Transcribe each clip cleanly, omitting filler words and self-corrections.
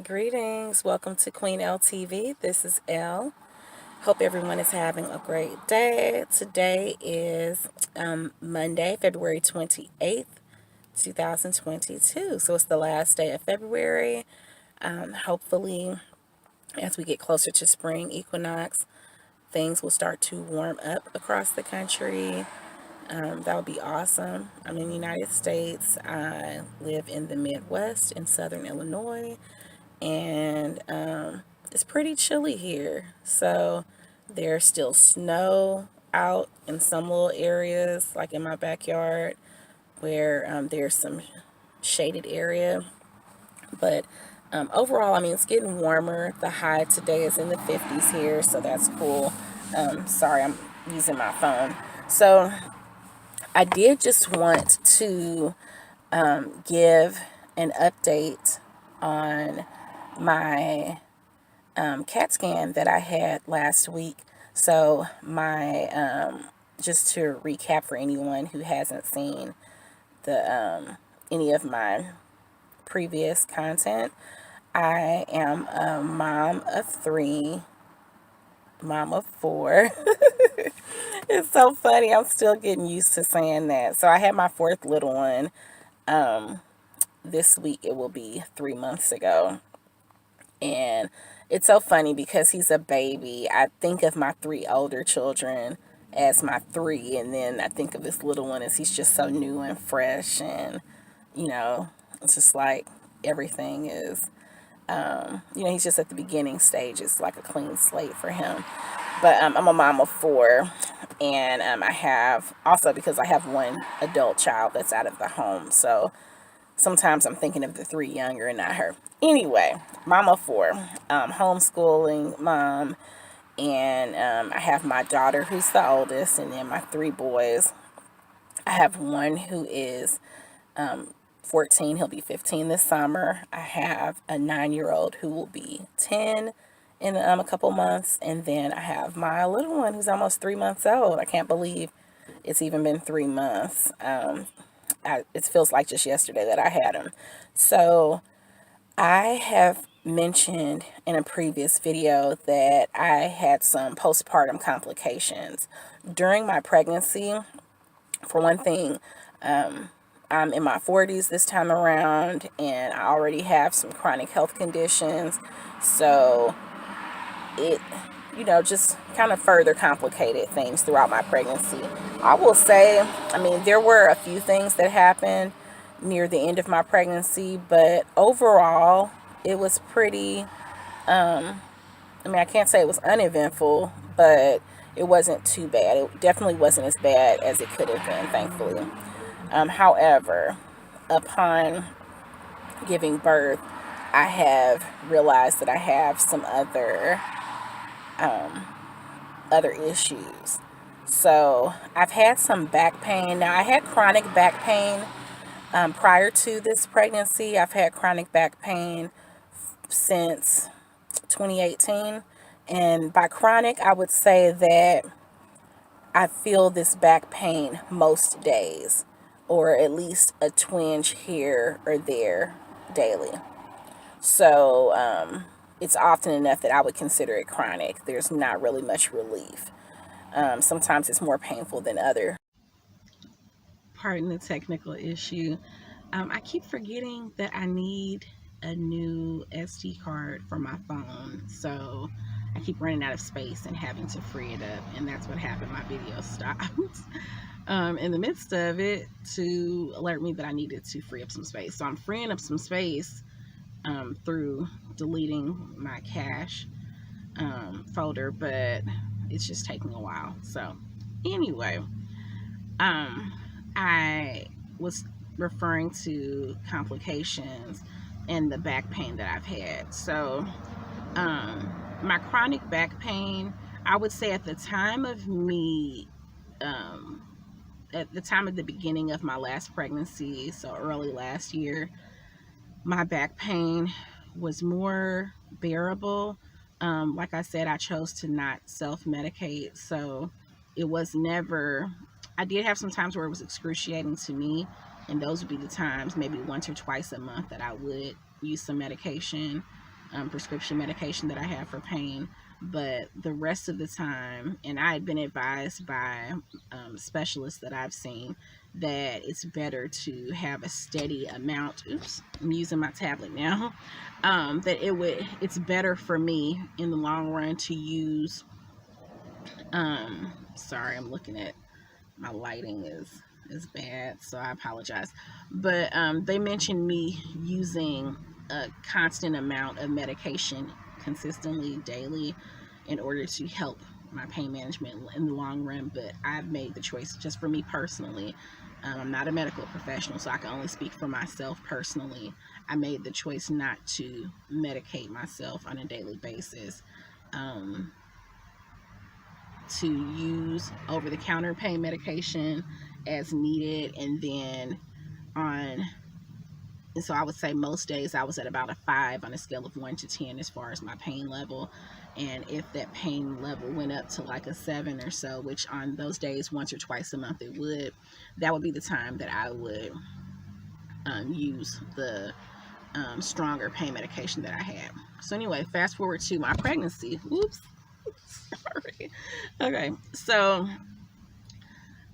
Greetings. Welcome to Queen Elle TV. This is Elle. Hope everyone is having a great day. Today is Monday, February 28th, 2022. So it's the last day of February. Hopefully, as we get closer to spring equinox, things will start to warm up across the country. That would be awesome. I'm in the United States. I live in the Midwest in Southern Illinois, and it's pretty chilly here. So there's still snow out in some little areas, like in my backyard, where there's some shaded area. But overall, I mean, it's getting warmer. The high today is in the 50s here, so that's cool. Sorry, I'm using my phone. So I did just want to give an update on my CAT scan that I had last week. So just to recap for anyone who hasn't seen the any of my previous content, I am a mom of three, mom of four. It's so funny. I'm still getting used to saying that. So I had my fourth little one this week. It will be 3 months ago. And it's so funny because he's a baby. I think of my three older children as my three, and then I think of this little one as he's just so new and fresh. And, it's just like everything is, he's just at the beginning stage. It's like a clean slate for him. But I'm a mom of four, and I have also, because I have one adult child that's out of the home. So sometimes I'm thinking of the three younger and not her. Anyway, mom of four, homeschooling mom, and I have my daughter who's the oldest, and then my three boys. I have one who is 14. He'll be 15 this summer. I have a 9-year-old who will be 10 in a couple months, and then I have my little one who's almost 3 months old. I can't believe it's even been 3 months. It feels like just yesterday that I had him. So I have mentioned in a previous video that I had some postpartum complications during my pregnancy. For one thing, I'm in my 40s this time around, and I already have some chronic health conditions. So it, just kind of further complicated things throughout my pregnancy. I will say, I mean, there were a few things that happened near the end of my pregnancy, but overall, it was pretty, I can't say it was uneventful, but it wasn't too bad. It definitely wasn't as bad as it could have been, thankfully. However, upon giving birth, I have realized that I have some other issues. So I've had some back pain. Now, I had chronic back pain prior to this pregnancy. I've had chronic back pain since 2018. And by chronic, I would say that I feel this back pain most days, or at least a twinge here or there daily. So it's often enough that I would consider it chronic. There's not really much relief. Sometimes it's more painful than other. Pardon the technical issue. I keep forgetting that I need a new SD card for my phone. So I keep running out of space and having to free it up. And that's what happened. My video stopped in the midst of it to alert me that I needed to free up some space. So I'm freeing up some space through deleting my cache folder, but it's just taking a while. So anyway, I was referring to complications and the back pain that I've had. So my chronic back pain, I would say at the time of the beginning of my last pregnancy, so early last year, my back pain was more bearable. Like I said, I chose to not self-medicate, so it was never, I did have some times where it was excruciating to me, and those would be the times, maybe once or twice a month, that I would use some medication. prescription medication that I have for pain. But the rest of the time, and I had been advised by specialists that I've seen that it's better to have a steady amount. Oops, I'm using my tablet now. That it's better for me in the long run to use. Sorry, I'm looking at my lighting is bad, so I apologize. But they mentioned me using a constant amount of medication consistently daily in order to help my pain management in the long run. But I've made the choice, just for me personally. I'm not a medical professional, so I can only speak for myself personally. I made the choice not to medicate myself on a daily basis. Um, to use over the counter pain medication as needed, and then on and so I would say most days I was at about a 5 on a scale of 1 to 10 as far as my pain level. And if that pain level went up to like a 7 or so, which on those days once or twice a month it would, that would be the time that I would use the stronger pain medication that I had. So anyway, fast forward to my pregnancy. Whoops. Sorry. Okay, so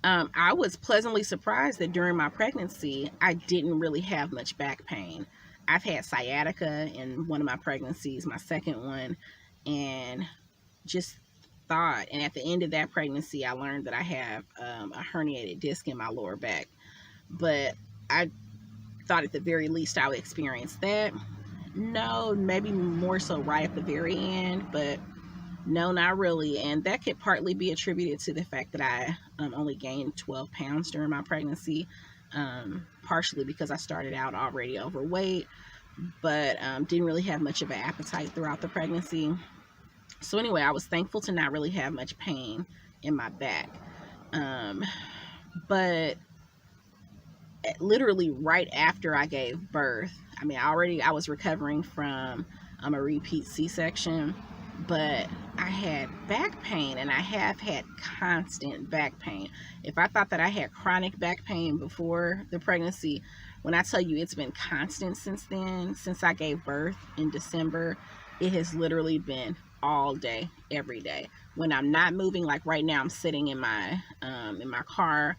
I was pleasantly surprised that during my pregnancy, I didn't really have much back pain. I've had sciatica in one of my pregnancies, my second one, and just thought, and at the end of that pregnancy, I learned that I have a herniated disc in my lower back. But I thought at the very least I would experience that. No, maybe more so right at the very end, but no, not really. And that could partly be attributed to the fact that I only gained 12 pounds during my pregnancy, partially because I started out already overweight, but didn't really have much of an appetite throughout the pregnancy. So anyway, I was thankful to not really have much pain in my back. But literally right after I gave birth, I was recovering from a repeat C-section, but I had back pain, and I have had constant back pain. If I thought that I had chronic back pain before the pregnancy, when I tell you it's been constant since then, since I gave birth in December, it has literally been all day, every day. When I'm not moving, like right now, I'm sitting in my car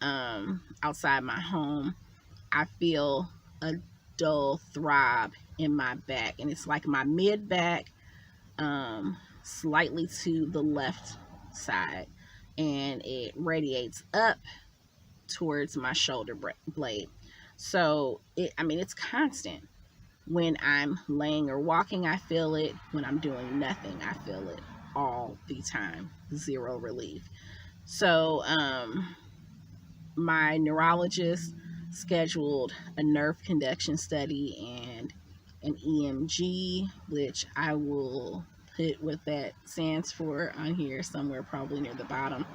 outside my home. I feel a dull throb in my back, and it's like my mid back, slightly to the left side, and it radiates up towards my shoulder blade. So it's constant. When I'm laying or walking, I feel it. When I'm doing nothing, I feel it all the time. Zero relief. So my neurologist scheduled a nerve conduction study and an EMG, which I will put what that stands for on here somewhere, probably near the bottom.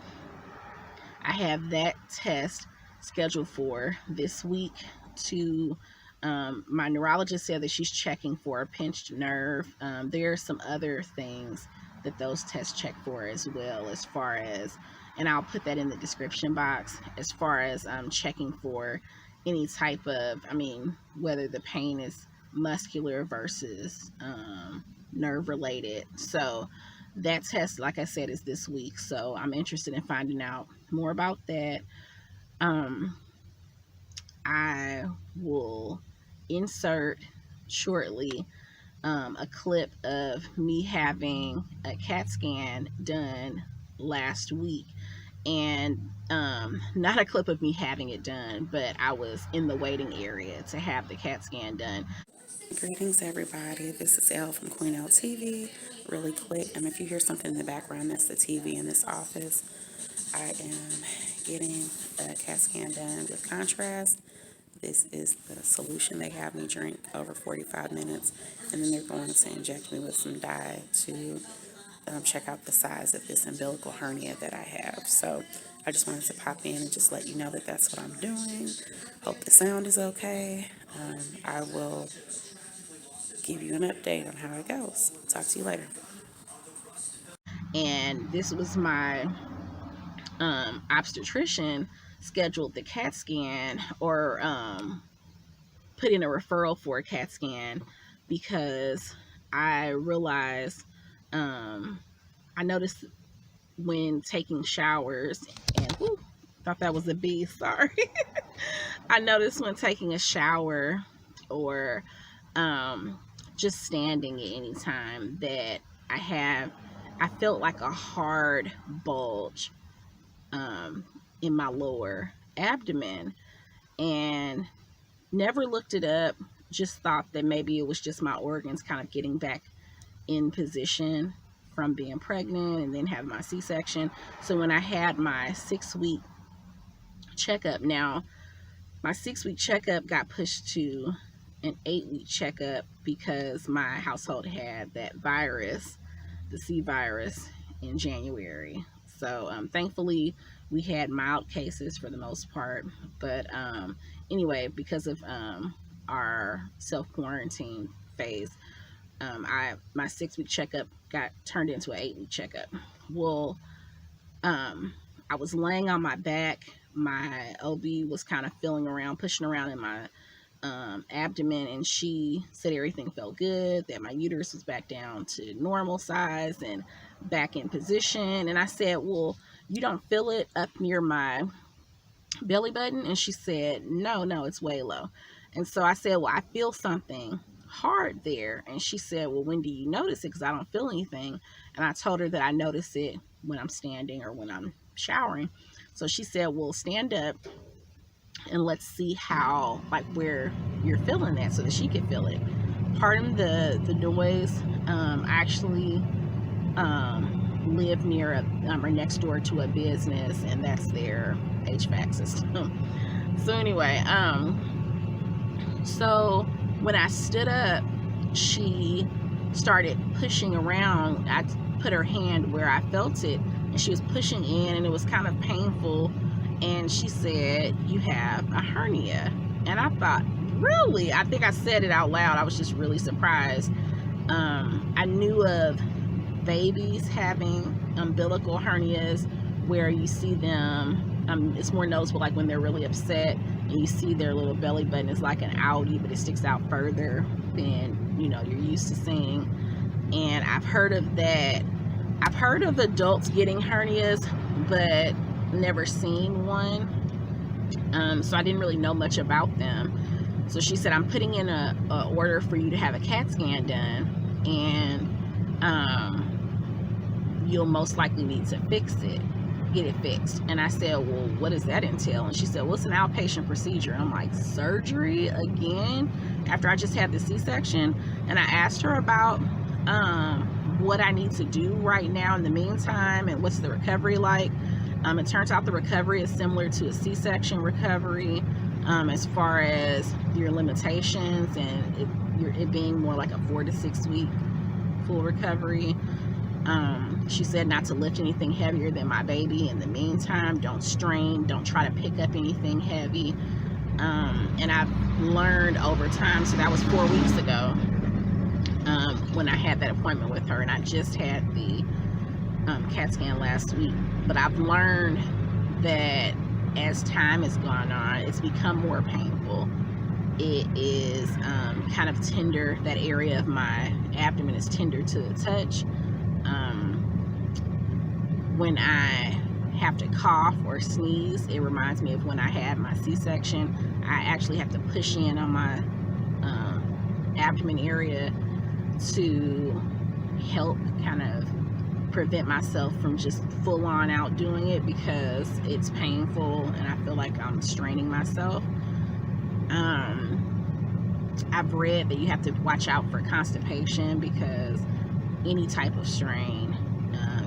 I have that test scheduled for this week. To My neurologist said that she's checking for a pinched nerve. There are some other things that those tests check for as well, as far as, and I'll put that in the description box, as far as checking for any type of, whether the pain is muscular versus nerve related. So that test, like I said, is this week. So I'm interested in finding out more about that. I will insert shortly a clip of me having a CAT scan done last week. And not a clip of me having it done, but I was in the waiting area to have the CAT scan done. Greetings, everybody. This is Elle from Queen Elle TV. Really quick, if you hear something in the background, that's the TV in this office. I am getting a CAT scan done with contrast. This is the solution they have me drink over 45 minutes, and then they're going to inject me with some dye to check out the size of this umbilical hernia that I have. So I just wanted to pop in and just let you know that that's what I'm doing. Hope the sound is okay. I will give you an update on how it goes. Talk to you later. And this was my obstetrician scheduled the CAT scan, or put in a referral for a CAT scan, because I realized, I noticed when taking showers, and whew, thought that was a bee, sorry. I noticed when taking a shower or um, just standing at any time that I have, I felt like a hard bulge um, in my lower abdomen, and never looked it up. Just thought that maybe it was just my organs kind of getting back in position from being pregnant and then having my C-section. So when I had my 6-week checkup, now my 6-week checkup got pushed to an 8-week checkup because my household had that virus, the C virus, in January. So thankfully, we had mild cases for the most part. But anyway, because of our self quarantine phase, I my 6-week checkup got turned into an 8-week checkup. Well, I was laying on my back. My OB was kind of feeling around, pushing around in my abdomen, and she said everything felt good, that my uterus was back down to normal size and back in position. And I said, well, you don't feel it up near my belly button? And she said, no, it's way low. And so I said, well, I feel something hard there. And she said, well, when do you notice it? Because I don't feel anything. And I told her that I notice it when I'm standing or when I'm showering. So she said, well, stand up and let's see how, like, where you're feeling that, so that she could feel it. Pardon the noise. I actually live near or next door to a business, and that's their HVAC system. So anyway, so when I stood up, she started pushing around. I put her hand where I felt it, and she was pushing in, and it was kind of painful. And she said, you have a hernia. And I thought, really? I think I said it out loud. I was just really surprised. I knew of babies having umbilical hernias where you see them, it's more noticeable like when they're really upset, and you see their little belly button is like an outie, but it sticks out further than, you know, you're used to seeing. And I've heard of that. I've heard of adults getting hernias, but never seen one. So I didn't really know much about them. So she said, I'm putting in a order for you to have a CAT scan done, and you'll most likely need to get it fixed. And I said, well, what does that entail? And she said, well, it's an outpatient procedure. And I'm like, surgery again after I just had the C-section? And I asked her about what I need to do right now in the meantime, and what's the recovery like. It turns out the recovery is similar to a C-section recovery, as far as your limitations, and it being more like a 4 to 6 week full recovery. She said not to lift anything heavier than my baby in the meantime. Don't strain. Don't try to pick up anything heavy. And I've learned over time, so that was 4 weeks ago when I had that appointment with her, and I just had the CAT scan last week. But I've learned that as time has gone on, it's become more painful. It is kind of tender. That area of my abdomen is tender to the touch. When I have to cough or sneeze, it reminds me of when I had my C-section. I actually have to push in on my abdomen area to help kind of prevent myself from just full on out doing it, because it's painful and I feel like I'm straining myself. I've read that you have to watch out for constipation, because any type of strain,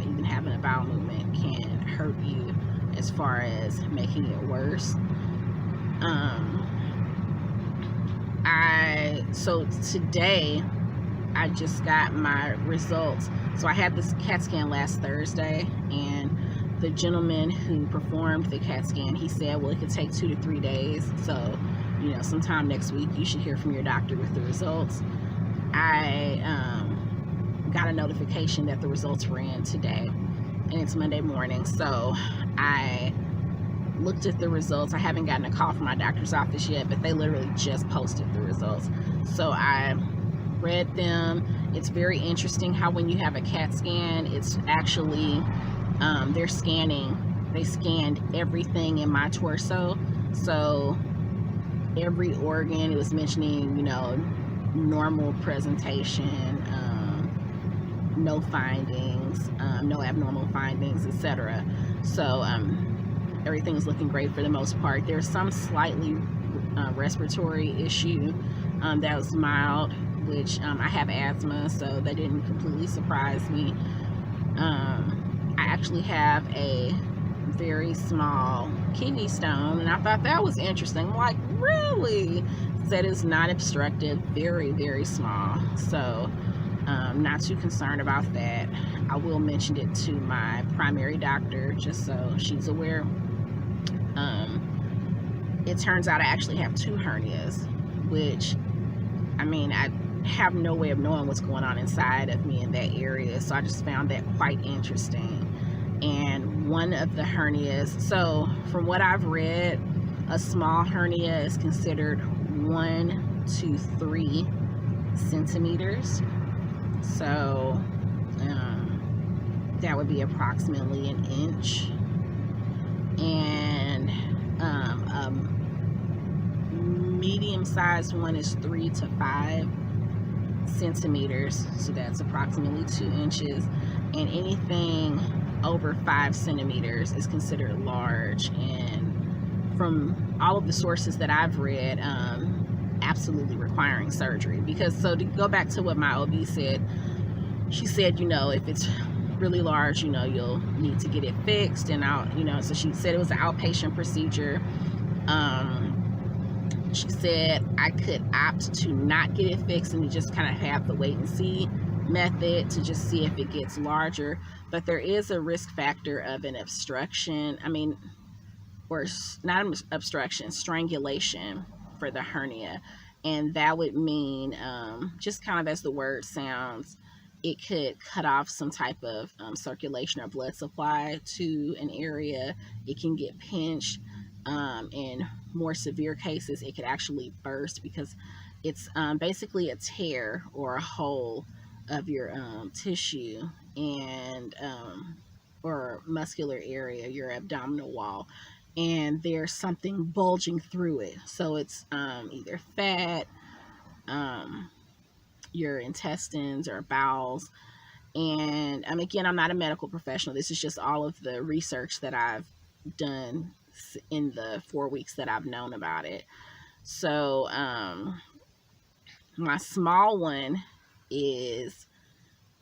even having a bowel movement, can hurt you as far as making it worse. So today I just got my results. So I had this CAT scan last Thursday, and the gentleman who performed the CAT scan, he said, well, it could take 2 to 3 days. So, you know, sometime next week you should hear from your doctor with the results. I got a notification that the results were in today, and it's Monday morning. So I looked at the results. I haven't gotten a call from my doctor's office yet, but they literally just posted the results. So I read them. It's very interesting how when you have a CAT scan, it's actually they're scanning. They scanned everything in my torso, so every organ. It was mentioning, normal presentation, no findings, no abnormal findings, etc. So everything's looking great for the most part. There's some slightly respiratory issue that was mild, which I have asthma, so that didn't completely surprise me. I actually have a very small kidney stone, and I thought that was interesting. I'm like, really? That is not obstructive, very, very small. So not too concerned about that. I will mention it to my primary doctor just so she's aware. It turns out I actually have 2 hernias, which, I have no way of knowing what's going on inside of me in that area. So I just found that quite interesting. And one of the hernias, so from what I've read, a small hernia is considered 1 to 3 centimeters. So that would be approximately an inch. And a medium-sized one is 3 to 5 centimeters. So that's approximately 2 inches. And anything over 5 centimeters is considered large. And from all of the sources that I've read, absolutely requiring surgery. Because, so to go back to what my OB said, she said, if it's really large, you'll need to get it fixed. And so she said it was an outpatient procedure. She said I could opt to not get it fixed and to just kind of have the wait and see method to just see if it gets larger. But there is a risk factor of an obstruction. Or not an obstruction, strangulation for the hernia. And that would mean, just kind of as the word sounds, it could cut off some type of circulation or blood supply to an area. It can get pinched. In more severe cases, it could actually burst because it's basically a tear or a hole of your tissue and or muscular area, your abdominal wall, and there's something bulging through it. So it's either fat, your intestines or bowels. And again, I'm not a medical professional. This is just all of the research that I've done in the 4 weeks that I've known about it. So my small one is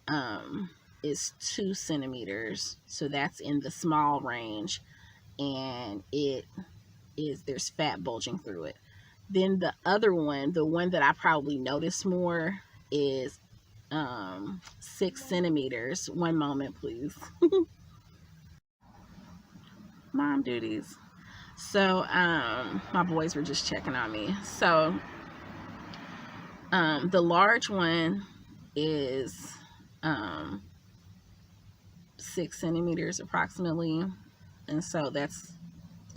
um, is 2 centimeters. So that's in the small range, and there's fat bulging through it. Then the other one, the one that I probably notice more, is 6 centimeters. One moment, please. Mom duties. So my boys were just checking on me. So the large one is 6 centimeters approximately, and so that's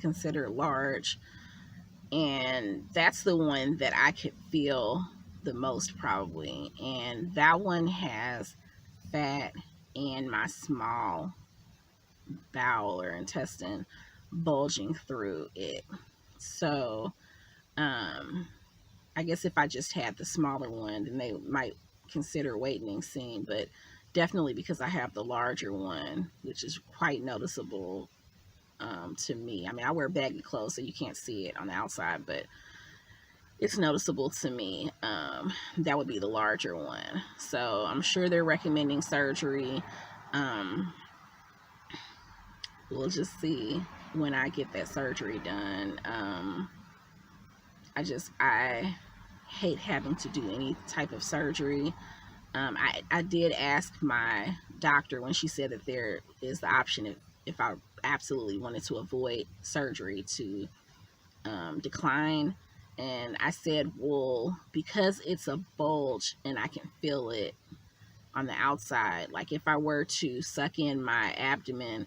considered large. And that's the one that I could feel the most probably. And that one has fat and my small bowel or intestine bulging through it. So I guess if I just had the smaller one, then they might consider waiting and seeing. But definitely because I have the larger one, which is quite noticeable to me. I wear baggy clothes, so you can't see it on the outside, but it's noticeable to me. That would be the larger one. So I'm sure they're recommending surgery. We'll just see when I get that surgery done. I hate having to do any type of surgery. I did ask my doctor when she said that there is the option if I absolutely wanted to avoid surgery to decline. And I said, well, because it's a bulge and I can feel it on the outside, like if I were to suck in my abdomen,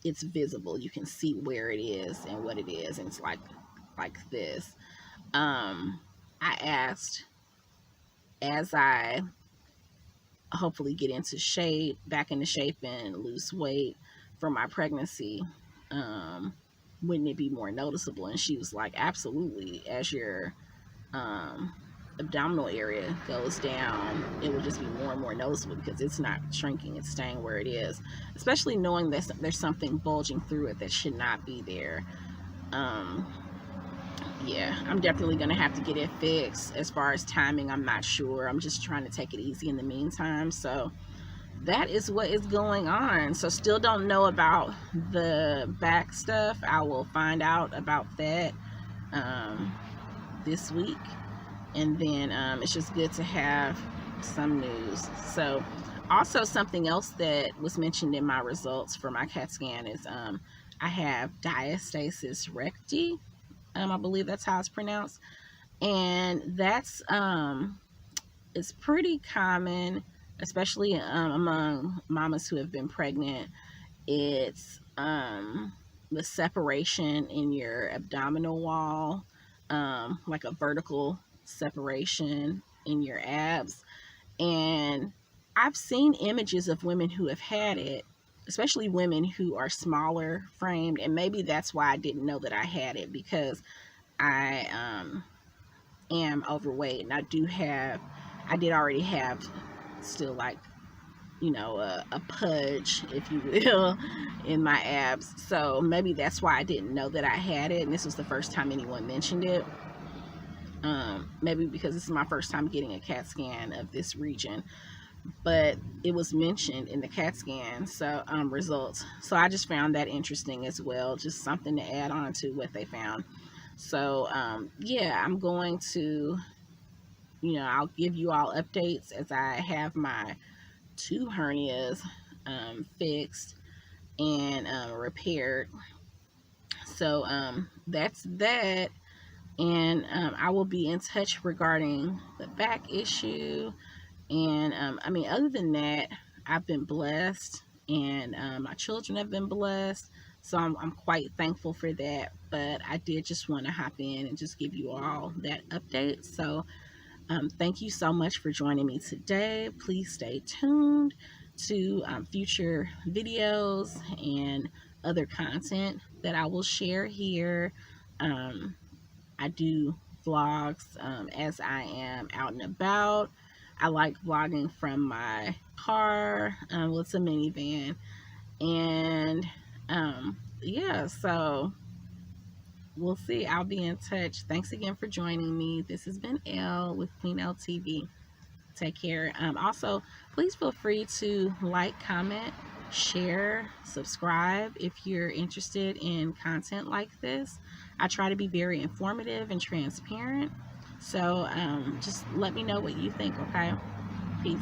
it's visible. You can see where it is and what it is, and it's like this. I asked as I hopefully get into shape, back into shape, and lose weight for my pregnancy, um, wouldn't it be more noticeable? And she was like, absolutely. As your um, abdominal area goes down, it will just be more and more noticeable because it's not shrinking, it's staying where it is, especially knowing that there's something bulging through it that should not be there. Um, yeah, I'm definitely gonna have to get it fixed. As far as timing, I'm not sure. I'm just trying to take it easy in the meantime. So that is what is going on. So still don't know about the back stuff. I will find out about that um, this week. And then it's just good to have some news. So also something else that was mentioned in my results for my CAT scan is I have diastasis recti. I believe that's how it's pronounced. And that's it's pretty common, especially among mamas who have been pregnant. It's the separation in your abdominal wall, like a vertical separation in your abs. And I've seen images of women who have had it, especially women who are smaller framed. And maybe that's why I didn't know that I had it, because I am overweight, and I did already have still, like, a pudge, if you will, in my abs. So maybe that's why I didn't know that I had it, and this was the first time anyone mentioned it. Maybe because this is my first time getting a CAT scan of this region, but it was mentioned in the CAT scan results. So I just found that interesting as well, just something to add on to what they found. So yeah, I'm going to, I'll give you all updates as I have my 2 hernias fixed and repaired. So that's that. And I will be in touch regarding the back issue. And I mean, other than that, I've been blessed, and my children have been blessed. So I'm quite thankful for that. But I did just want to hop in and just give you all that update. So thank you so much for joining me today. Please stay tuned to future videos and other content that I will share here. Um, I do vlogs as I am out and about. I like vlogging from my car. Well, it's a minivan. And yeah, so we'll see. I'll be in touch. Thanks again for joining me. This has been Elle with Queen Elle TV. Take care. Also, please feel free to like, comment, share, subscribe if you're interested in content like this. I try to be very informative and transparent. So just let me know what you think, okay? Peace.